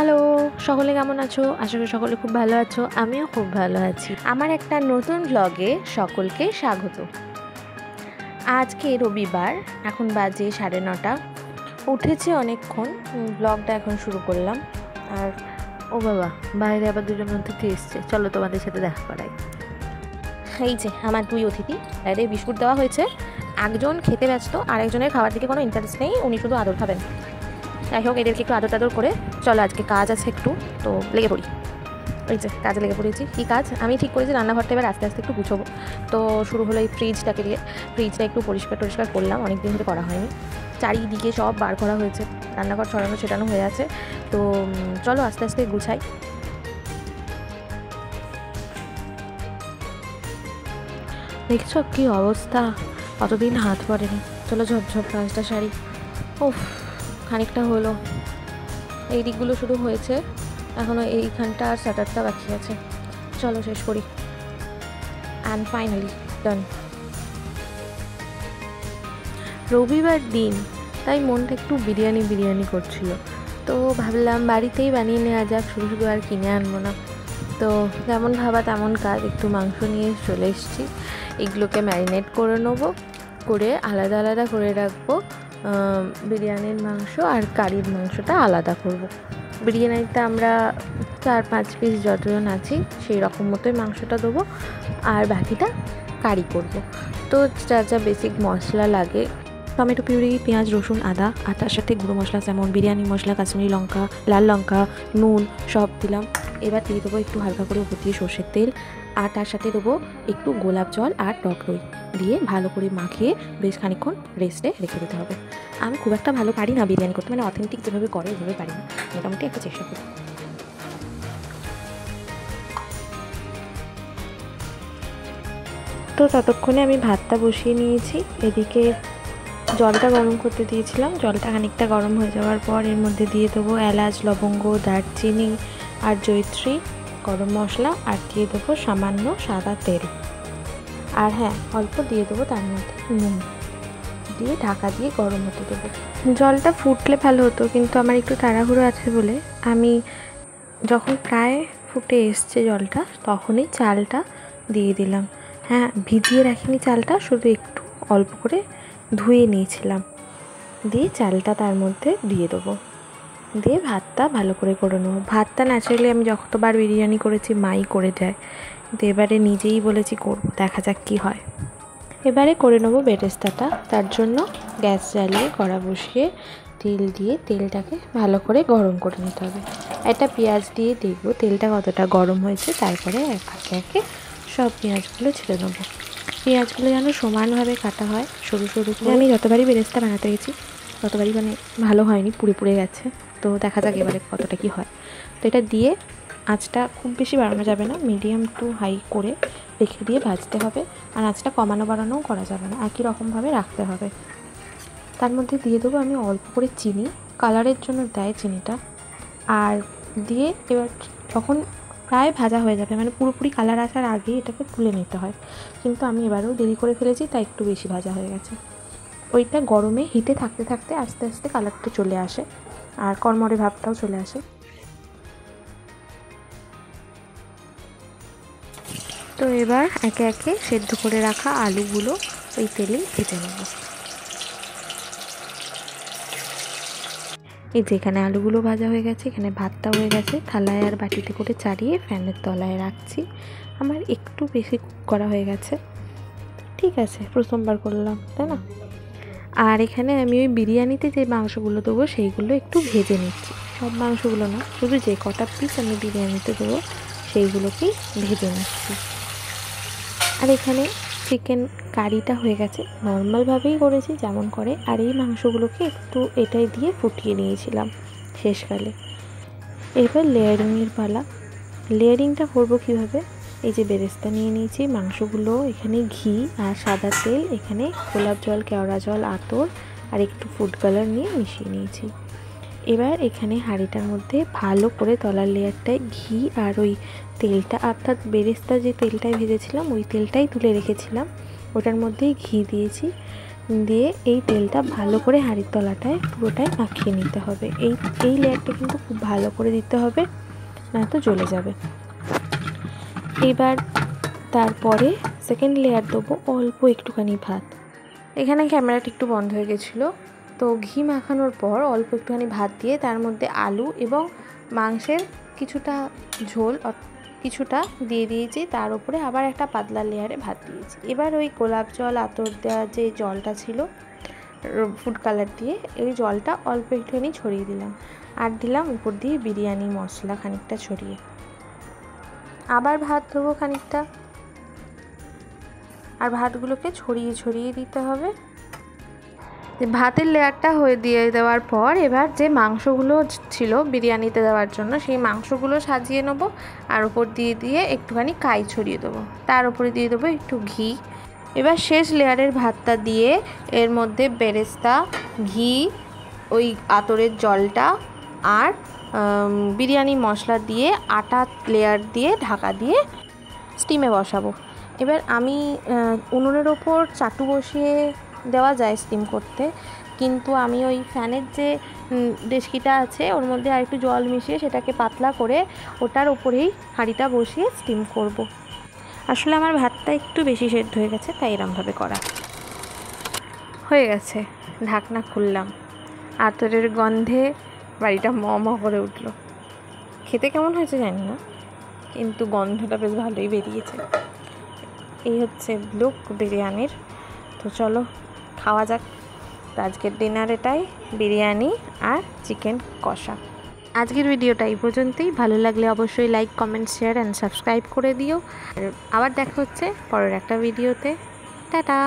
Hello, সকলে কেমন আছো? আশা করি সকলে খুব ভালো আছো। আমিও খুব ভালো আছি। আমার একটা নতুন ব্লগে সকলকে স্বাগত। আজকে রবিবার, এখন বাজে 9:30। উঠেছি অনেকক্ষণ, ব্লগটা এখন শুরু করলাম। আর ও বাবা, বাইরে আবার দুজন অতিথি এসছে, চলো তোমাদের সাথে দেখা করাই। এই যে আমার দুই অতিথি, বাইরে বিস্কুট দেওয়া হয়েছে। একজন খেতে ব্যস্ত, আর একজনের খাওয়ার দিকে কোনো ইন্টারেস্ট নেই, উনি শুধু আদর খাবেন। যাই হোক, এদেরকে একটু আদর টাদর করে চলো, আজকে কাজ আছে একটু, তো লেগে পড়ি। ওই যে কাজে লেগে পড়েছি। কী কাজ? আমি ঠিক করেছি রান্নাঘরটা এবার আস্তে আস্তে একটু গুছোবো। তো শুরু হলো এই ফ্রিজটাকে দিয়ে। ফ্রিজটা একটু পরিষ্কার করলাম, অনেক দিন ধরে করা হয়নি। চারিদিকে সব বার করা হয়েছে, রান্নাঘর ছড়ানো ছেটানো হয়ে আছে। তো চলো আস্তে আস্তে গুছাই। দেখছো কী অবস্থা, কতদিন হাত পড়েনি। চলো ঝপঝপ কাজটা সারি। ওফ, খানিকটা হলো, এই দিকগুলো শুধু হয়েছে, এখনও এইখানটা আর শাটারটা বাকি আছে। চলো শেষ করি। অ্যান্ড ফাইনালি ডান। রবিবার দিন, তাই মনটা একটু বিরিয়ানি করছিল। তো ভাবলাম বাড়িতেই বানিয়ে নেওয়া যাক, শুধু আর কিনে আনবো না। তো যেমন ভাবা তেমন কাজ, একটু মাংস নিয়ে চলে এসেছি। এগুলোকে ম্যারিনেট করে নেবো, করে আলাদা আলাদা করে রাখবো। বিরিয়ানির মাংস আর কারির মাংসটা আলাদা করব। বিরিয়ানিতে আমরা 4-5 পিস যতজন আছি সেই রকম মতোই মাংসটা দেবো, আর বাকিটা কারি করব। তো যা বেসিক মশলা লাগে, টমেটো পিউরি, পেঁয়াজ, রসুন, আদা, আর তার সাথে গুঁড়ো মশলা যেমন বিরিয়ানি মশলা, কাশ্মীরি লঙ্কা, লাল লঙ্কা, নুন সব দিলাম। এবার দিয়ে দেবো একটু হালকা করে উপর দিয়ে সর্ষের তেল, আর তার সাথে দেবো একটু গোলাপ জল আর টক দই দিয়ে ভালো করে মাখিয়ে বেশ খানিকক্ষণ রেস্টে রেখে দিতে হবে। আমি খুব একটা ভালো পারি না বিরিয়ানি করতে, মানে অথেন্টিক যেভাবে করে ওইভাবে পারি না, মোটামুটি একটা চেষ্টা করি। তো ততক্ষণে আমি ভাতটা বসিয়ে নিয়েছি। এদিকে জলটা গরম করতে দিয়েছিলাম। জলটা খানিকটা গরম হয়ে যাওয়ার পর এর মধ্যে দিয়ে দেবো এলাচ, লবঙ্গ, দারচিনি আর জয়িত্রী, গরম মশলা, আর দিয়ে দেবো সামান্য সাদা তেল। আর হ্যাঁ, অল্প দিয়ে দেবো তার মধ্যে নুন, দিয়ে ঢাকা দিয়ে গরম হতে দেবো। জলটা ফুটলে ভালো হতো, কিন্তু আমার একটু তাড়াহুড়ো আছে বলে আমি যখন প্রায় ফুটে এসছে জলটা, তখনই চালটা দিয়ে দিলাম। হ্যাঁ, ভিজিয়ে রাখিনি চালটা, শুধু একটু অল্প করে ধুয়ে নিয়েছিলাম। দিয়ে চালটা তার মধ্যে দিয়ে দেবো, দিয়ে ভাতটা ভালো করে নেবো। ভাতটা ন্যাচারালি আমি যতবার বিরিয়ানি করেছি মাই করে যায়, কিন্তু এবারে নিজেই বলেছি করব, দেখা যাক কী হয়। এবারে করে নেবো বেরেস্তাটা। তার জন্য গ্যাস জ্বালিয়ে কড়া বসিয়ে তেল দিয়ে তেলটাকে ভালো করে গরম করে নিতে হবে। একটা পেঁয়াজ দিয়ে দেখবো তেলটা কতটা গরম হয়েছে, তারপরে একে একে সব পেঁয়াজগুলো ছেড়ে নেবো। পেঁয়াজগুলো যেন সমানভাবে কাটা হয়, সরু সরু করে। আমি যতবারই বেরেস্তা বানাতে গেছি ততবারই ভালো হয়নি, পুড়ে গেছে। তো দেখা যাক এবারে কতটা কি হয়। তো এটা দিয়ে আঁচটা খুব বেশি বাড়ানো যাবে না, মিডিয়াম টু হাই করে রেখে দিয়ে ভাজতে হবে। আর আঁচটা কমানো বাড়ানোও করা যাবে না, একই রকমভাবে রাখতে হবে। তার মধ্যে দিয়ে দেবো আমি অল্প করে চিনি, কালারের জন্য দেয় চিনিটা। আর দিয়ে এবার যখন প্রায় ভাজা হয়ে যাবে, মানে পুরোপুরি কালার আসার আগেই এটাকে তুলে নিতে হয়, কিন্তু আমি এবারেও দেরি করে ফেলেছি, তাই একটু বেশি ভাজা হয়ে গেছে। ওইটা গরমে হিটে থাকতে থাকতে আস্তে আস্তে কালারটা চলে আসে, আর কড়মড়ে ভাবটাও চলে আসে। তো এবার একে একে সেদ্ধ করে রাখা আলুগুলো ওই তেলেই ভেজে নেব। এই যে এখানে আলুগুলো ভাজা হয়ে গেছে, এখানে ভাতটা হয়ে গেছে, থালায় আর বাটিতে করে চাড়িয়ে ফ্যানের তলায় রাখছি। আমার একটু বেশি কুক করা হয়ে গেছে, ঠিক আছে, প্রথমবার করলাম তাই না। আর এখানে আমি ওই বিরিয়ানিতে যে মাংসগুলো দেবো সেইগুলো একটু ভেজে নিচ্ছি, সব মাংসগুলো না, শুধু যে কটা পিস আমি বিরিয়ানিতে দেবো সেইগুলোকেই ভেজে নিচ্ছি। আর এখানে চিকেন কারিটা হয়ে গেছে, নর্মালভাবেই করেছি যেমন করে। আর এই মাংসগুলোকে একটু এটাই দিয়ে ফুটিয়ে নিয়েছিলাম শেষকালে। এবার লেয়ারিংয়ের পালা। লেয়ারিংটা করবো কীভাবে? এই যে বেরেস্তা নিয়ে নিয়েছি, মাংসগুলো, এখানে ঘি আর সাদা তেল, এখানে গোলাপ জল, কেওড়া জল, আতর আর একটু ফুড কালার নিয়ে মিশিয়ে নিয়েছি। এবার এখানে হাঁড়িটার মধ্যে ভালো করে তলার লেয়ারটায় ঘি আর ওই তেলটা, অর্থাৎ বেরেস্তা যে তেলটায় ভেজেছিলাম ওই তেলটাই তুলে রেখেছিলাম, ওটার মধ্যেই ঘি দিয়েছি। দিয়ে এই তেলটা ভালো করে হাঁড়ির তলাটায় পুরোটাই মাখিয়ে নিতে হবে। এই লেয়ারটা কিন্তু খুব ভালো করে দিতে হবে, নয়তো জ্বলে যাবে। এবার তারপরে সেকেন্ড লেয়ার দেবো অল্প একটুখানি ভাত। এখানে ক্যামেরাটা একটু বন্ধ হয়ে গেছিলো, তো ঘি মাখানোর পর অল্প একটুখানি ভাত দিয়ে তার মধ্যে আলু এবং মাংসের কিছুটা ঝোল কিছুটা দিয়ে দিয়েছি, তার উপরে আবার একটা পাতলা লেয়ারে ভাত দিয়েছি। এবার ওই গোলাপ জল আতর দেওয়া যে জলটা ছিল ফুড কালার দিয়ে, ওই জলটা অল্প একটুখানি ছড়িয়ে দিলাম, আর দিলাম উপর দিয়ে বিরিয়ানি মশলা খানিকটা ছড়িয়ে। আবার ভাত দেবো খানিকটা, আর ভাতগুলোকে ছড়িয়ে ছড়িয়ে দিতে হবে। ভাতের লেয়ারটা হয়ে দিয়ে দেওয়ার পর এবার যে মাংসগুলো ছিল বিরিয়ানিতে দেওয়ার জন্য, সেই মাংসগুলো সাজিয়ে নেবো, আর উপর দিয়ে দিয়ে একটুখানি কাই ছড়িয়ে দেবো, তার উপরে দিয়ে দেবো একটু ঘি। এবার শেষ লেয়ারের ভাতটা দিয়ে এর মধ্যে বেরেস্তা, ঘি, ওই আতরের জলটা আর বিরিয়ানি মশলা দিয়ে আটা লেয়ার দিয়ে ঢাকা দিয়ে স্টিমে বসাবো। এবার আমি উনুনের ওপর চাটু বসিয়ে দেওয়া যায় স্টিম করতে, কিন্তু আমি ওই ফ্যানের যে ডেচকিটা আছে ওর মধ্যে আর একটু জল মিশিয়ে সেটাকে পাতলা করে ওটার ওপরেই হাঁড়িটা বসিয়ে স্টিম করব। আসলে আমার ভাতটা একটু বেশি সেদ্ধ হয়ে গেছে, তাই এরমভাবে করা হয়ে গেছে। ঢাকনা খুললাম, আতরের গন্ধে বাড়িটা ম ম করে উঠলো। খেতে কেমন হয়েছে জানি না, কিন্তু গন্ধটা বেশ ভালোই বেরিয়েছে। এই হচ্ছে লুক বিরিয়ানির। তো চলো খাওয়া যাক। আজকের ডিনার এটাই, বিরিয়ানি আর চিকেন কষা। আজকের ভিডিওটা এই পর্যন্তই। ভালো লাগলে অবশ্যই like, comment, share and subscribe করে দিও। আবার দেখা হচ্ছে পরের একটা ভিডিওতে। টাটা।